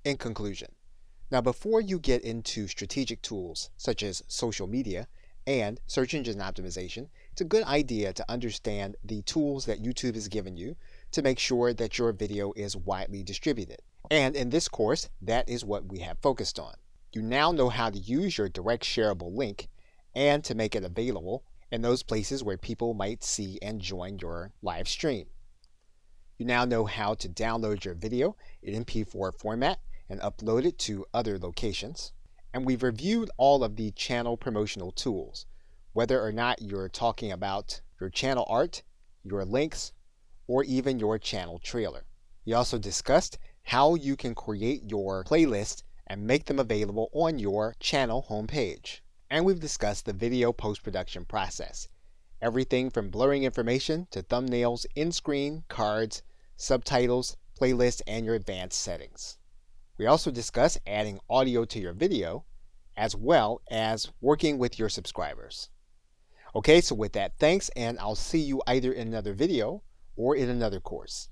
In conclusion, now before you get into strategic tools such as social media and search engine optimization, it's a good idea to understand the tools that YouTube has given you to make sure that your video is widely distributed. And in this course, that is what we have focused on. You now know how to use your direct shareable link and to make it available in those places where people might see and join your live stream. You now know how to download your video in MP4 format and upload it to other locations. And we've reviewed all of the channel promotional tools, whether or not you're talking about your channel art, your links, or even your channel trailer. We also discussed how you can create your playlist and make them available on your channel homepage. And we've discussed the video post-production process, everything from blurring information to thumbnails, in-screen, cards, subtitles, playlists, and your advanced settings. We also discuss adding audio to your video, as well as working with your subscribers. Okay, so with that, thanks, and I'll see you either in another video or in another course.